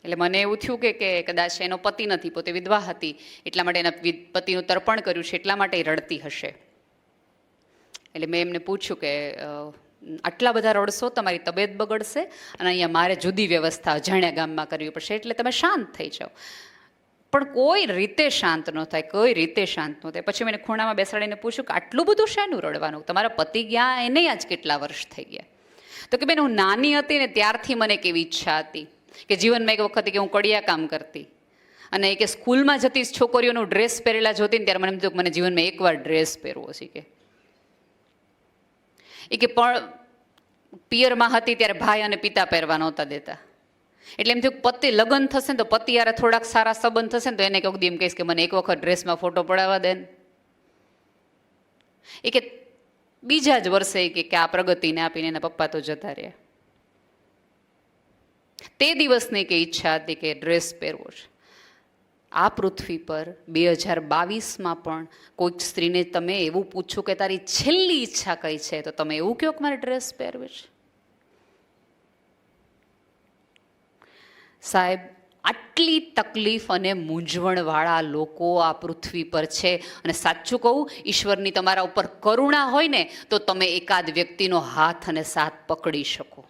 એટલે મને એવું થયું કે કદાચ એનો પતિ નથી, પોતે વિધવા હતી, એટલા માટે એના પતિનું તર્પણ કર્યું છે એટલા માટે રડતી હશે. એટલે મેં એમને પૂછ્યું કે આટલા બધા રડશો, તમારી તબિયત બગડશે અને અહીંયા મારે જુદી વ્યવસ્થા અજાણ્યા ગામમાં કરવી પડશે, એટલે તમે શાંત થઈ જાઓ. પણ કોઈ રીતે શાંત ન થાય, કોઈ રીતે શાંત ન થાય. પછી મેં ખૂણામાં બેસાડીને પૂછ્યું કે આટલું બધું શેનું રડવાનું? તમારા પતિ ગયા એને આજ કેટલા વર્ષ થઈ ગયા? તો કે બેન હું નાની હતી ને ત્યારથી મને કેવી ઈચ્છા હતી કે જીવનમાં એક વખત કે હું કડિયા કામ કરતી અને કે સ્કૂલમાં જતી છોકરીઓનું ડ્રેસ પહેરેલા જોતી ને ત્યારે મને એમ થયું કે મને જીવનમાં એકવાર ડ્રેસ પહેરવો છે કે પણ પિયરમાં હતી ત્યારે ભાઈ અને પિતા પહેરવા નહોતા દેતા. એટલે એમ થયું પતિ લગ્ન થશે ને તો પતિ યારે થોડાક સારા સંબંધ થશે ને તો એને કહું એમ કહીશ કે મને એક વખત ડ્રેસમાં ફોટો પડાવવા દે ને. કે બીજા જ વર્ષે કે આ પ્રગતિને આપીને એના પપ્પા તો જતા રહ્યા. તે દિવસની કે ઈચ્છા હતી કે ડ્રેસ પહેરવો છે. આ પૃથ્વી પર 2022માં પણ કોઈક સ્ત્રીને તમે એવું પૂછ્યું કે તારી છેલ્લી ઈચ્છા કઈ છે તો તમે એવું કહો કે મારે ડ્રેસ પહેરવો છે? સાહેબ, આટલી તકલીફ અને મૂંઝવણવાળા લોકો આ પૃથ્વી પર છે. અને સાચું કહું, ઈશ્વરની તમારા ઉપર કરુણા હોય ને તો તમે એકાદ વ્યક્તિનો હાથ અને સાથ પકડી શકો.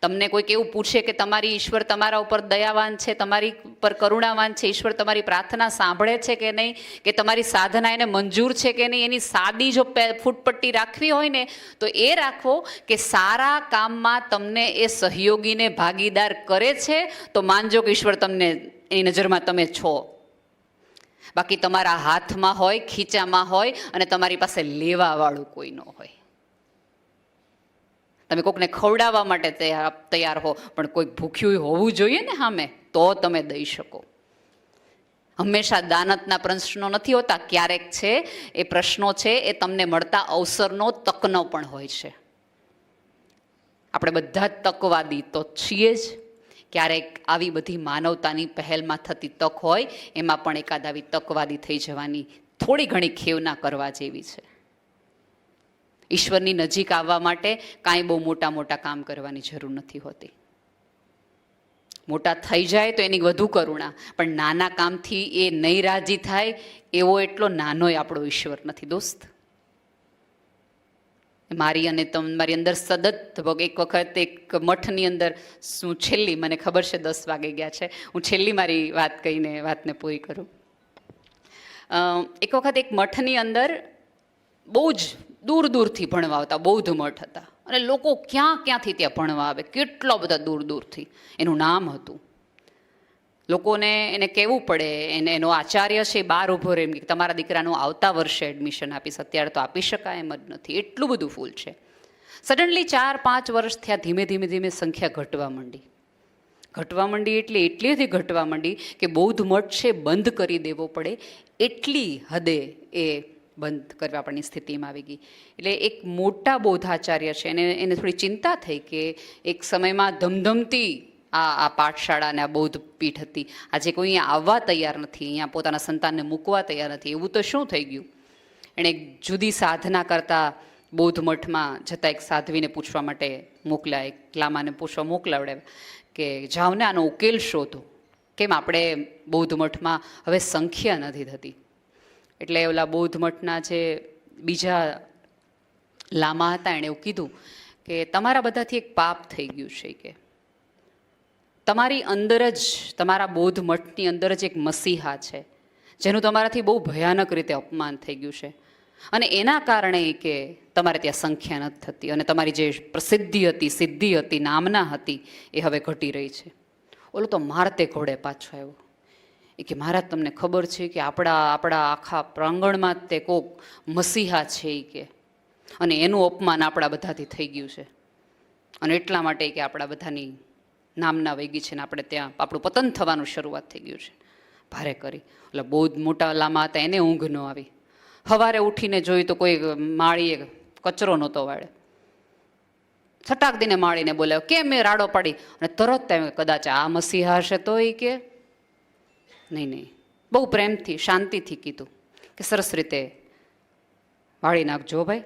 તમને કોઈક એવું પૂછે કે તમારી ઈશ્વર તમારા ઉપર દયાવાન છે, તમારી પર કરુણાવાન છે, ઈશ્વર તમારી પ્રાર્થના સાંભળે છે કે નહીં, કે તમારી સાધના એને મંજૂર છે કે નહીં, એની સાદી જો ફૂટપટ્ટી રાખવી હોય ને તો એ રાખવો કે સારા કામમાં તમને એ સહયોગીને ભાગીદાર કરે છે તો માનજો કે ઈશ્વર તમને એની નજરમાં તમે છો. બાકી તમારા હાથમાં હોય, ખીચામાં હોય અને તમારી પાસે લેવાવાળું કોઈ ન હોય. તમે કોઈકને ખવડાવવા માટે તૈયાર હો પણ કોઈક ભૂખ્યું હોવું જોઈએ ને સામે, તો તમે દઈ શકો. હંમેશા દાનતના પ્રશ્નો નથી હોતા, ક્યારેક છે એ પ્રશ્નો છે એ તમને મળતા અવસરનો, તકનો પણ હોય છે. આપણે બધા જ તકવાદી તો છીએ જ. ક્યારેક આવી બધી માનવતાની પહેલમાં થતી તક હોય એમાં પણ એકાદ આવી તકવાદી થઈ જવાની થોડી ઘણી ખેવના કરવા જેવી છે. ઈશ્વરની નજીક આવવા માટે કાંઈ બહુ મોટા મોટા કામ કરવાની જરૂર નથી હોતી. મોટા થઈ જાય તો એની વધુ કરુણા, પણ નાના કામથી એ નહીં રાજી થાય એવો એટલો નાનોય આપણો ઈશ્વર નથી દોસ્ત. મારી અને તમારી અંદર સતત એક વખત એક મઠની અંદર શું છેલ્લી, મને ખબર છે 10 વાગે ગયા છે, હું છેલ્લી મારી વાત કહીને વાતને પૂરી કરું. એક વખત એક મઠની અંદર બહુ જ દૂર દૂરથી ભણવા આવતા બૌદ્ધ મઠ હતા અને લોકો ક્યાંથી ત્યાં ભણવા આવે, કેટલા બધા દૂર દૂરથી. એનું નામ હતું. લોકોને એને કહેવું પડે, એનો આચાર્ય છે બહાર ઊભો રહે, એમ કે તમારા દીકરાનું આવતા વર્ષે એડમિશન આપીશ, અત્યારે તો આપી શકાય એમ જ નથી, એટલું બધું ફૂલ છે. સડનલી 4-5 વર્ષ થયા, ધીમે ધીમે ધીમે સંખ્યા ઘટવા માંડી એટલે એટલી ઘટવા માંડી કે બૌદ્ધ મઠ છે બંધ કરી દેવો પડે એટલી હદે એ બંધ કરવા પડની સ્થિતિમાં આવી ગઈ. એટલે એક મોટા બૌદ્ધાચાર્ય છે એને થોડી ચિંતા થઈ કે એક સમયમાં ધમધમતી આ પાઠશાળા અને આ બૌદ્ધ પીઠ હતી, આજે કોઈ અહીંયા આવવા તૈયાર નથી, અહીંયા પોતાના સંતાનને મૂકવા તૈયાર નથી, એવું તો શું થઈ ગયું? એણે એક જુદી સાધના કરતા બૌદ્ધ મઠમાં જતા એક સાધ્વીને પૂછવા માટે મોકલ્યા, એક લામાને પૂછવા મોકલાવડાવ્યા કે જાઓ ને આનો ઉકેલ શોધો, કેમ આપણે બૌદ્ધ મઠમાં હવે સંખ્યા નથી થતી. એટલે ઓલા બૌદ્ધ મઠના જે બીજા લામા હતા એણે એવું કીધું કે તમારા બધાથી એક પાપ થઈ ગયું છે, કે તમારી અંદર જ, તમારા બૌદ્ધ મઠની અંદર જ એક મસીહા છે જેનું તમારાથી બહુ ભયાનક રીતે અપમાન થઈ ગયું છે અને એના કારણે કે તમારે ત્યાં સંખ્યા નથી થતી અને તમારી જે પ્રસિદ્ધિ હતી, સિદ્ધિ હતી, નામના હતી એ હવે ઘટી રહી છે. ઓલો તો મારતે ઘોડે પાછો આવ્યો કે મહારાજ તમને ખબર છે કે આપણા આખા પ્રાંગણમાં તે કોક મસીહા છે કે, અને એનું અપમાન આપણા બધાથી થઈ ગયું છે અને એટલા માટે કે આપણા બધાની નામના વહી ગઈ છે ને આપણે ત્યાં આપણું પતન થવાનું શરૂઆત થઈ ગયું છે. ભારે કરી એટલે બહુ જ મોટા લાંબા હતા, એને ઊંઘ ન આવી. સવારે ઉઠીને જોયું તો કોઈ માળીએ કચરો નહોતો વાળે. છટાક દીને માળીને બોલાવ્યો, કેમ મેં રાડો પાડી? અને તરત કદાચ આ મસીહા હશે તો એ કે નહીં, બહુ પ્રેમથી શાંતિથી કીધું કે સરસ રીતે વાળી નાખજો ભાઈ.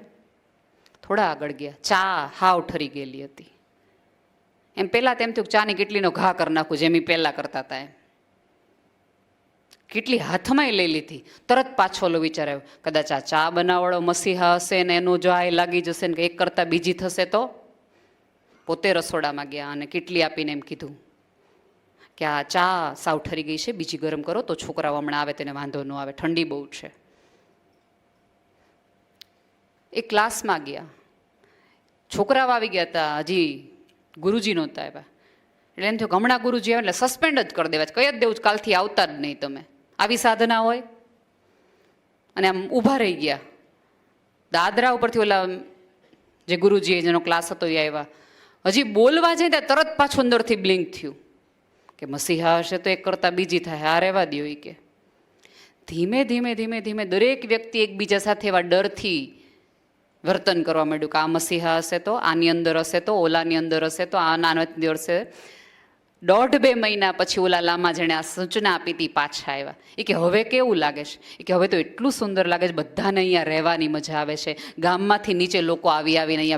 થોડા આગળ ગયા, ચા હાવ ઠરી ગયેલી હતી. એમ પહેલાં તેમ થયું ચાની કેટલીનો ઘા કરી નાખું, જેમ એ પહેલાં કરતા હતા એમ. કેટલી હાથમાંય લઈ લીધી. તરત પાછો ઓલો વિચાર આવ્યો, કદાચ આ ચા બનાવવાળો મસીહા હશે ને એનું જો આ લાગી જશે ને કે એક કરતાં બીજી થશે તો. પોતે રસોડામાં ગયા અને કેટલી આપીને એમ કીધું કે આ ચા સાવ ઠરી ગઈ છે, બીજી ગરમ કરો તો છોકરાઓ હમણાં આવે તેને વાંધો ન આવે, ઠંડી બહુ છે. એ ક્લાસમાં ગયા, છોકરાઓ આવી ગયા હતા, હજી ગુરુજી નહોતા આવ્યા. એટલે એમ થયું કે હમણાં ગુરુજી આવે એટલે સસ્પેન્ડ જ કરી દેવા છે, કહી જ દેવું કાલથી આવતા જ નહીં તમે. આવી સાધના હોય. અને આમ ઊભા રહી ગયા. દાદરા ઉપરથી ઓલા જે ગુરુજીએ જેનો ક્લાસ હતો એ આવ્યા. હજી બોલવા જાય ત્યાં તરત પાછું અંદરથી બ્લિંક થયું કે મસીહા હશે તો એક કરતાં બીજી થાય, આ રહેવા દો એ કે. ધીમે ધીમે ધીમે ધીમે દરેક વ્યક્તિ એકબીજા સાથે એવા ડરથી વર્તન કરવા માંડ્યું કે આ મસીહા હશે તો, આની અંદર હશે તો, ઓલાની અંદર હશે તો, આના અંદર હશે. 1.5-2 મહિના પછી ઓલા લામા જેણે આ સૂચના આપી હતી પાછા આવ્યા. એ કે હવે કેવું લાગે છે? એ કે હવે તો એટલું સુંદર લાગે છે, બધાને અહીંયા રહેવાની મજા આવે છે. ગામમાંથી નીચે લોકો આવીને અહીંયા